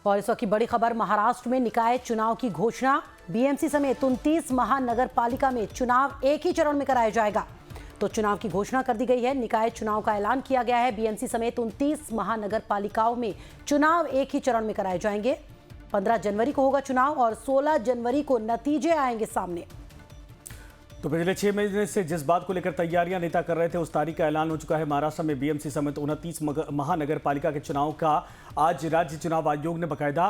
और इस वक्त की बड़ी खबर, महाराष्ट्र में निकाय चुनाव की घोषणा। बीएमसी समेत 29 महानगर पालिका में चुनाव एक ही चरण में कराया जाएगा। तो चुनाव की घोषणा कर दी गई है। निकाय चुनाव का ऐलान किया गया है। बीएमसी समेत 29 महानगर पालिकाओं में चुनाव एक ही चरण में कराए जाएंगे। 15 जनवरी को होगा चुनाव और 16 जनवरी को नतीजे आएंगे सामने। तो पिछले 6 महीने से जिस बात को लेकर तैयारियां नेता कर रहे थे, उस तारीख का ऐलान हो चुका है। महाराष्ट्र में बीएमसी समेत 29 महानगर पालिका के चुनाव का आज राज्य चुनाव आयोग ने बाकायदा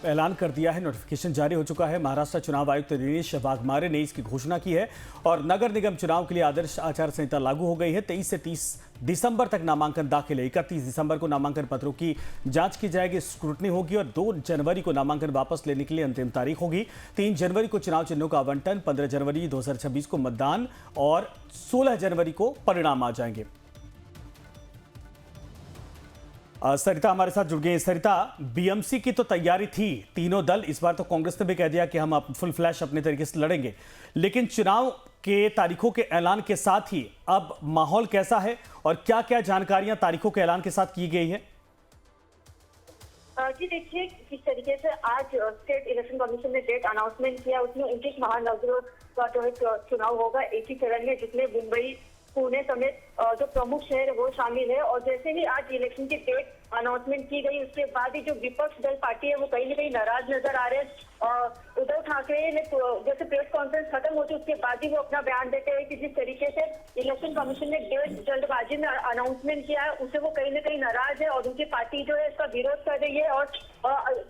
ऐलान कर दिया है। नोटिफिकेशन जारी हो चुका है। महाराष्ट्र चुनाव आयुक्त दिनेश वाघमारे ने इसकी घोषणा की है और नगर निगम चुनाव के लिए आदर्श आचार संहिता लागू हो गई है। 23 से 30 दिसंबर तक नामांकन दाखिल है। 31 दिसंबर को नामांकन पत्रों की जांच की जाएगी, स्क्रूटनी होगी और 2 जनवरी को नामांकन वापस लेने के लिए अंतिम तारीख होगी। 3 जनवरी को चुनाव चिन्हों का आवंटन, 15 जनवरी 2026 को मतदान और 16 जनवरी को परिणाम आ जाएंगे। सरिता हमारे साथ जुड़ गई। सरिता, बीएमसी की तो तैयारी थी, तीनों दल, इस बार तो कांग्रेस ने भी कह दिया कि हम फुल फ्लैश अपने तरीके से लड़ेंगे, लेकिन चुनाव के तारीखों के ऐलान के साथ ही अब माहौल कैसा है और क्या क्या जानकारियां तारीखों के ऐलान के साथ की गई है? जी देखिए, किस तरीके से आज स्टेट इलेक्शन कमीशन ने डेट अनाउंसमेंट किया। उसमें 29 महानगरों का जो है चुनाव होगा एक ही चरण में, जिसमें मुंबई, पुणे समेत जो प्रमुख शहर है वो शामिल है। और जैसे ही आज इलेक्शन की डेट अनाउंसमेंट की गई, उसके बाद ही जो विपक्ष दल पार्टी है वो कहीं ना कहीं नाराज नजर आ रहे हैं। उद्धव ठाकरे ने जैसे प्रेस कॉन्फ्रेंस खत्म होती है उसके बाद ही वो अपना बयान देते हैं कि जिस तरीके से इलेक्शन कमीशन ने डेट जल्दबाजी में अनाउंसमेंट किया है उससे वो कहीं ना कहीं नाराज है और उनकी पार्टी जो है इसका विरोध कर रही है। और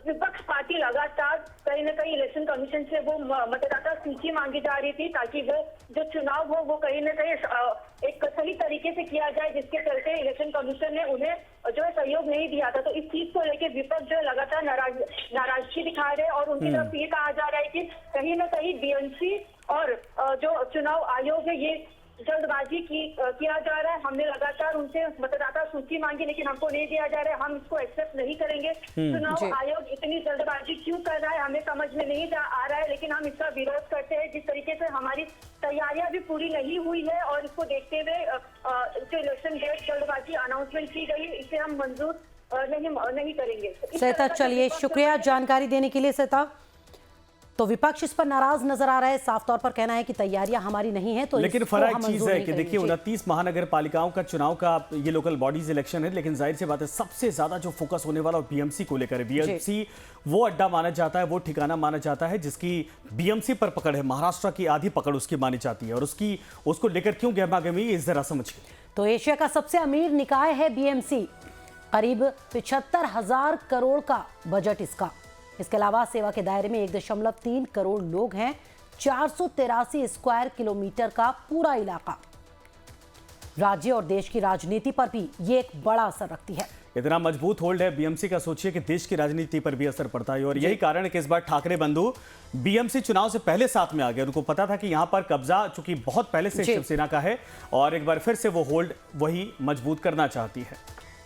विपक्ष पार्टी लगातार कहीं ना कहीं इलेक्शन कमीशन से वो मतदाता सूची मांगी जा रही थी ताकि वो जो चुनाव हो वो कहीं ना कहीं एक सही तरीके से किया जाए, जिसके चलते इलेक्शन कमीशन ने उन्हें जो है सहयोग नहीं दिया था। तो इस चीज को लेकर विपक्ष जो लगातार नाराजगी दिखा रहे हैं और उनकी तरफ ये कहा जा रहा है कि कहीं ना कहीं बीएमसी और जो चुनाव आयोग है ये जल्दबाजी किया जा रहा है। हमने लगातार उनसे मतदाता सूची मांगी लेकिन हमको नहीं दिया जा रहा है, हम इसको एक्सेप्ट नहीं करेंगे। चुनाव आयोग इतनी जल्दबाजी क्यों कर रहा है हमें समझ में नहीं आ रहा है, लेकिन हम इसका विरोध करते हैं। जिस तरीके से हमारी तैयारियां भी पूरी नहीं हुई है और इसको देखते हुए जो इलेक्शन डेट जल्दबाजी अनाउंसमेंट की गई, इसे हम मंजूर नहीं करेंगे। सरिता, चलिए, शुक्रिया जानकारी देने के लिए सरिता। तो विपक्ष इस पर नाराज नजर आ रहा है, साफ तौर पर कहना है कि तैयारियां हमारी नहीं है। तो लेकिन फर्क एक चीज है कि देखिए 29 महानगर पालिकाओं का चुनाव का ये लोकल बॉडीज इलेक्शन है, लेकिन जाहिर सी बात है सबसे ज्यादा जो फोकस होने वाला बीएमसी को लेकर है। बीएमसी वो अड्डा माना जाता है, वो ठिकाना माना जाता है जिसकी बीएमसी पर पकड़ है। महाराष्ट्र की आधी पकड़ उसकी मानी जाती है और उसको लेकर क्यों गहमा-गहमी, इस जरा समझिए। तो एशिया का सबसे अमीर निकाय है बीएमसी, करीब 75,000 करोड़ का बजट इसका। इसके अलावा सेवा के दायरे में 1.3 करोड़ लोग हैं। 483 स्क्वायर किलोमीटर का पूरा इलाका। राज्य और देश की राजनीति पर भी ये एक बड़ा असर रखती है। इतना मजबूत होल्ड है बीएमसी का, सोचिए कि देश की राजनीति पर भी असर पड़ता है। और यही कारण है कि इस बार ठाकरे बंधु बीएमसी चुनाव से पहले साथ में आ गए। उनको पता था कि यहां पर कब्जा चूंकि बहुत पहले से शिवसेना का है और एक बार फिर से वो होल्ड वही मजबूत करना चाहती है।